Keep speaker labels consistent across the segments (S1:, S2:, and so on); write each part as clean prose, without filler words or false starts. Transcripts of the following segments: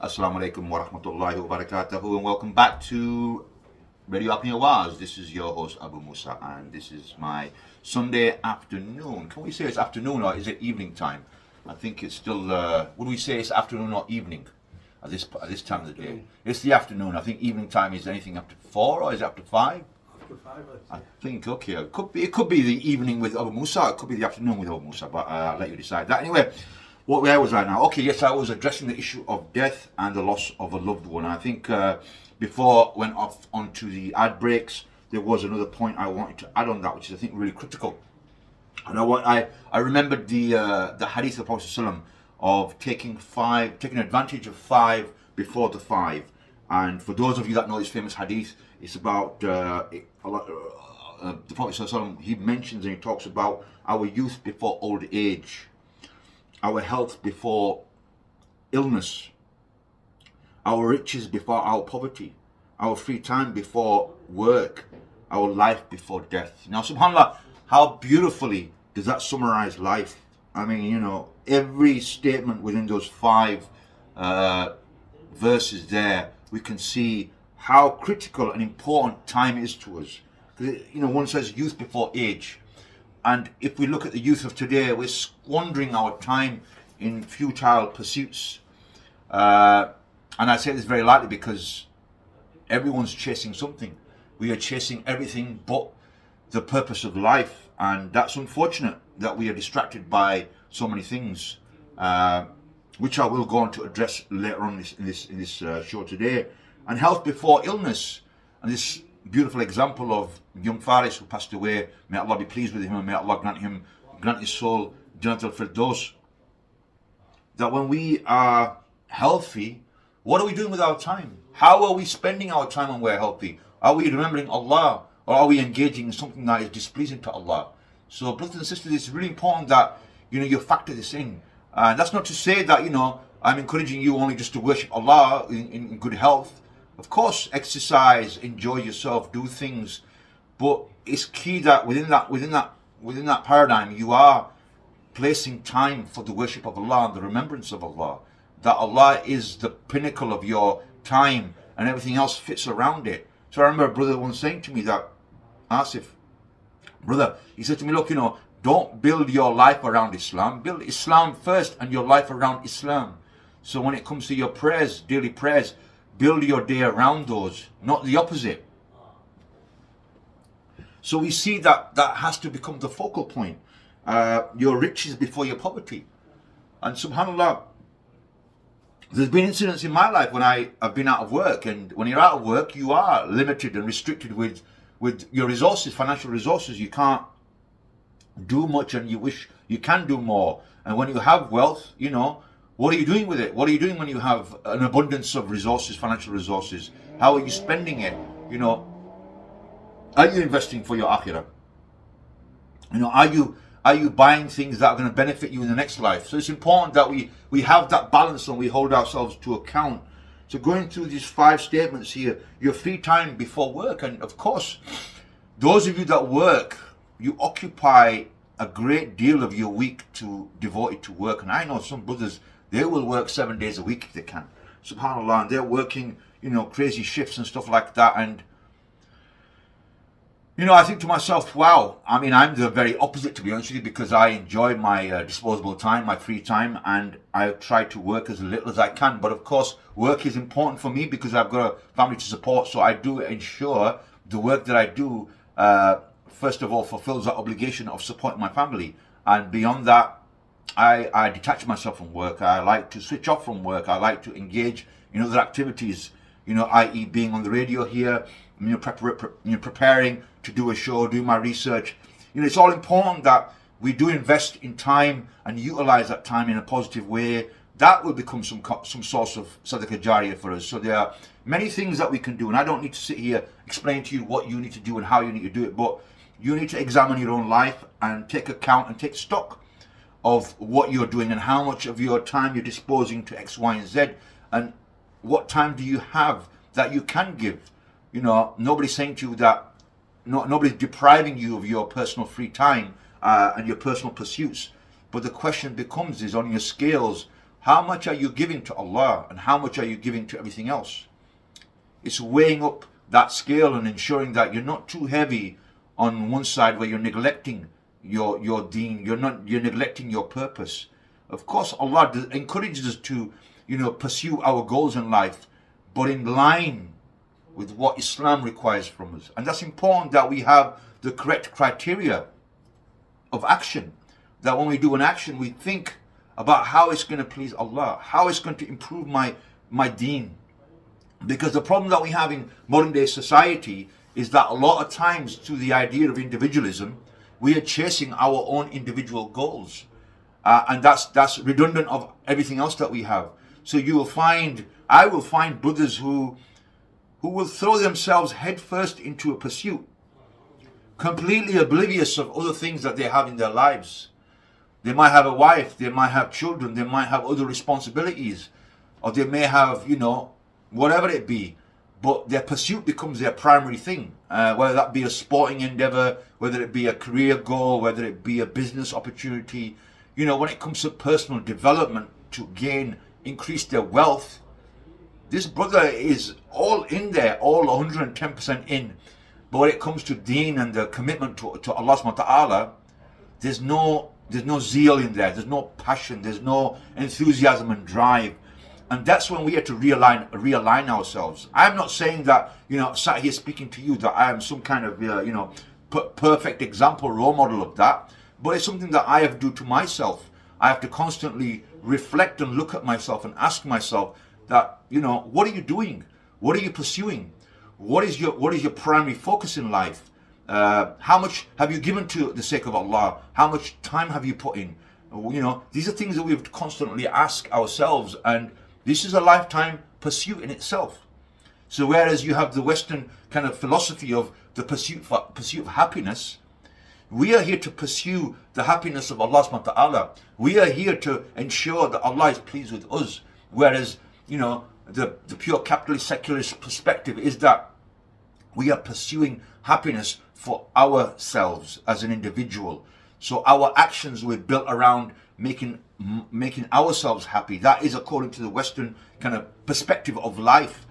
S1: Assalamu alaikum wa rahmatullahi wa barakatuhu, and welcome back to Radio Apnea Waz. This is your host Abu Musa, and this is my Sunday afternoon. Can we say it's afternoon or is it evening time? I think it's still. Would we say it's afternoon or evening at this time of the day? It's the afternoon. I think evening time is anything up to 4 or is it up to 5?
S2: After 5,
S1: I think okay. It could be the evening with Abu Musa. It could be the afternoon with Abu Musa. But I'll let you decide that. Anyway, where was I now? Okay, yes, I was addressing the issue of death and the loss of a loved one. I think before I went off onto the ad breaks, there was another point I wanted to add on that, which is I think really critical. And I remembered the hadith of the Prophet ﷺ of taking advantage of 5 before the 5. And for those of you that know this famous hadith, it's about the Prophet ﷺ, he mentions and he talks about our youth before old age, our health before illness, our riches before our poverty, our free time before work, our life before death. Now, subhanAllah, how beautifully does that summarize life? I mean, you know, every statement within those 5 verses there, we can see how critical and important time is to us. Because, you know, one says youth before age. And if we look at the youth of today, we're squandering our time in futile pursuits. And I say this very lightly because everyone's chasing something. We are chasing everything but the purpose of life. And that's unfortunate that we are distracted by so many things, which I will go on to address later on in this show today. And health before illness. And this beautiful example of young Faris who passed away, may Allah be pleased with him and may Allah grant his soul Jannat al-Firdaus. That when we are healthy, what are we doing with our time? How are we spending our time when we're healthy? Are we remembering Allah or are we engaging in something that is displeasing to Allah? So brothers and sisters, it's really important that you factor this in. That's not to say that I'm encouraging you only just to worship Allah in good health. Of course, exercise, enjoy yourself, do things, but it's key that within that paradigm, you are placing time for the worship of Allah and the remembrance of Allah. That Allah is the pinnacle of your time, and everything else fits around it. So I remember a brother once saying to me that, Asif, brother, he said to me, look, don't build your life around Islam. Build Islam first and your life around Islam. So when it comes to your prayers, daily prayers, build your day around those, not the opposite. So we see that has to become the focal point. Your riches before your poverty. And subhanAllah, there's been incidents in my life when I've been out of work, and when you're out of work, you are limited and restricted with your resources, financial resources. You can't do much and you wish you can do more. And when you have wealth, what are you doing with it? What are you doing when you have an abundance of resources, financial resources? How are you spending it? Are you investing for your akhirah? Are you buying things that are going to benefit you in the next life? So it's important that we have that balance and we hold ourselves to account. So going through these 5 statements here, your free time before work. And of course, those of you that work, you occupy a great deal of your week to devote it to work. And I know some brothers, they will work 7 days a week if they can. SubhanAllah, and they're working, crazy shifts and stuff like that. And, I think to myself, wow, I mean, I'm the very opposite, to be honest with you, because I enjoy my disposable time, my free time, and I try to work as little as I can. But of course, work is important for me because I've got a family to support. So I do ensure the work that I do, first of all, fulfills that obligation of supporting my family. And beyond that, I detach myself from work. I like to switch off from work. I like to engage in other activities, i.e. being on the radio here, preparing to do a show, do my research. It's all important that we do invest in time and utilize that time in a positive way. That will become some source of sadaqah jariyah for us. So there are many things that we can do, and I don't need to sit here explain to you what you need to do and how you need to do it, but you need to examine your own life and take account and take stock of what you're doing and how much of your time you're disposing to X, Y, and Z, and what time do you have that you can give. Nobody's saying to you that, nobody's depriving you of your personal free time and your personal pursuits. But the question becomes is on your scales, How much are you giving to Allah and how much are you giving to everything else? It's weighing up that scale and ensuring that you're not too heavy on one side where you're neglecting your deen, you're neglecting your purpose. Of course, Allah encourages us to, pursue our goals in life, but in line with what Islam requires from us. And that's important, that we have the correct criteria of action. That when we do an action, we think about how it's going to please Allah, how it's going to improve my deen. Because the problem that we have in modern day society is that a lot of times, through the idea of individualism, we are chasing our own individual goals. And that's redundant of everything else that we have. So I will find brothers who will throw themselves headfirst into a pursuit, completely oblivious of other things that they have in their lives. They might have a wife, they might have children, they might have other responsibilities, or they may have, whatever it be, but their pursuit becomes their primary thing, whether that be a sporting endeavor, whether it be a career goal, whether it be a business opportunity. When it comes to personal development to increase their wealth, this brother is all in there, all 110% in. But when it comes to deen and the commitment to Allah subhanahu wa ta'ala, there's no zeal in there, there's no passion, there's no enthusiasm and drive. And that's when we have to realign ourselves. I'm not saying that, sat here speaking to you, that I am some kind of, perfect example, role model of that. But it's something that I have to do to myself. I have to constantly reflect and look at myself and ask myself that, what are you doing? What are you pursuing? What is your primary focus in life? How much have you given to the sake of Allah? How much time have you put in? These are things that we have to constantly ask ourselves, and this is a lifetime pursuit in itself. So whereas you have the Western kind of philosophy of the pursuit of happiness, we are here to pursue the happiness of Allah subhanahu wa ta'ala. We are here to ensure that Allah is pleased with us. Whereas, the pure capitalist secularist perspective is that we are pursuing happiness for ourselves as an individual. So our actions were built around making ourselves happy. That is according to the Western kind of perspective of life,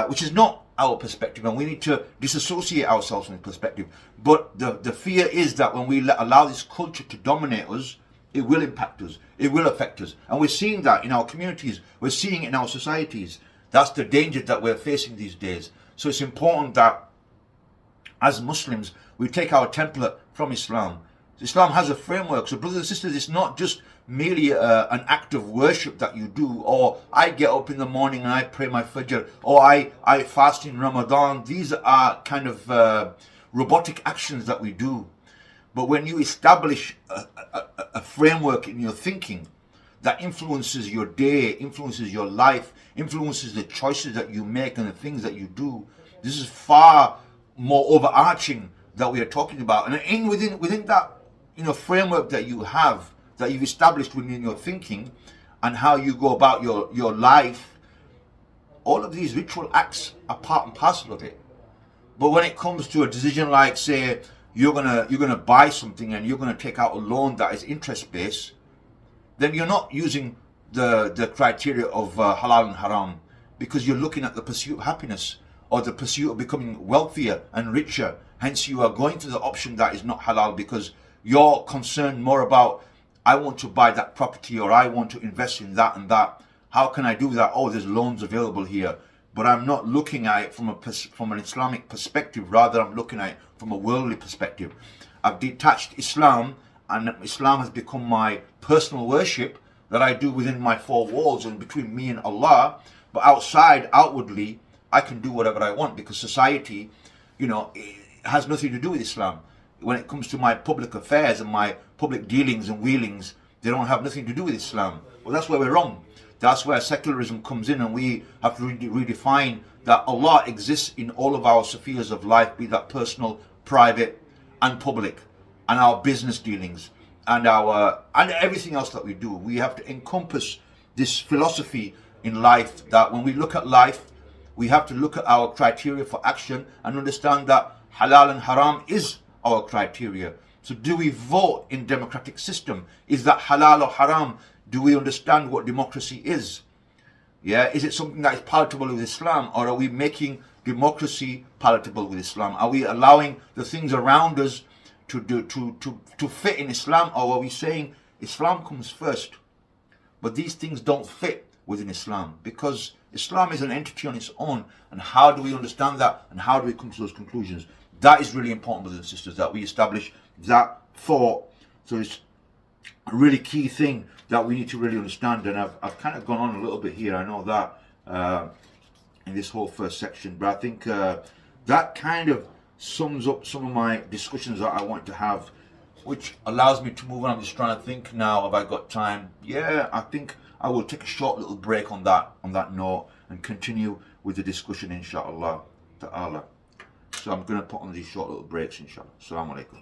S1: which is not our perspective, and we need to disassociate ourselves from the perspective. But the fear is that when we allow this culture to dominate us, it will impact us, it will affect us. And we're seeing that in our communities, we're seeing it in our societies. That's the danger that we're facing these days. So it's important that as Muslims, we take our template from Islam. Islam has a framework. So brothers and sisters, it's not just merely an act of worship that you do, or I get up in the morning and I pray my Fajr, or I fast in Ramadan. These are kind of robotic actions that we do. But when you establish a framework in your thinking that influences your day, influences your life, influences the choices that you make and the things that you do, this is far more overarching that we are talking about. And within that framework that you have, that you've established within your thinking and how you go about your life, all of these ritual acts are part and parcel of it. But when it comes to a decision like, say, you're gonna buy something and you're gonna take out a loan that is interest based, then you're not using the criteria of halal and haram, because you're looking at the pursuit of happiness or the pursuit of becoming wealthier and richer. Hence you are going to the option that is not halal, because you're concerned more about, I want to buy that property, or I want to invest in that and that. How can I do that? Oh, there's loans available here. But I'm not looking at it from an Islamic perspective. Rather, I'm looking at it from a worldly perspective. I've detached Islam, and Islam has become my personal worship that I do within my four walls and between me and Allah. But outwardly, I can do whatever I want, because society, it has nothing to do with Islam. When it comes to my public affairs and my public dealings and wheelings, they don't have nothing to do with Islam. Well, that's where we're wrong. That's where secularism comes in, and we have to redefine that Allah exists in all of our spheres of life, be that personal, private, and public, and our business dealings, and everything else that we do. We have to encompass this philosophy in life, that when we look at life, we have to look at our criteria for action and understand that halal and haram is our criteria. So do we vote in democratic system? Is that halal or haram? Do we understand what democracy is? Yeah, is it something that is palatable with Islam, or are we making democracy palatable with Islam? Are we allowing the things around us to fit in Islam, or are we saying Islam comes first, but these things don't fit within Islam? Because Islam is an entity on its own, and how do we understand that, and how do we come to those conclusions? That is really important, brothers and sisters, that we establish that thought. So it's a really key thing that we need to really understand, and I've kind of gone on a little bit here, I know that, in this whole first section, but I think that kind of sums up some of my discussions that I want to have, which allows me to move on. I'm just trying to think now, have I got time? Yeah, I think I will take a short little break on that note and continue with the discussion, inshallah ta'ala. So I'm going to put on these short little breaks, inshallah. Assalamu alaikum.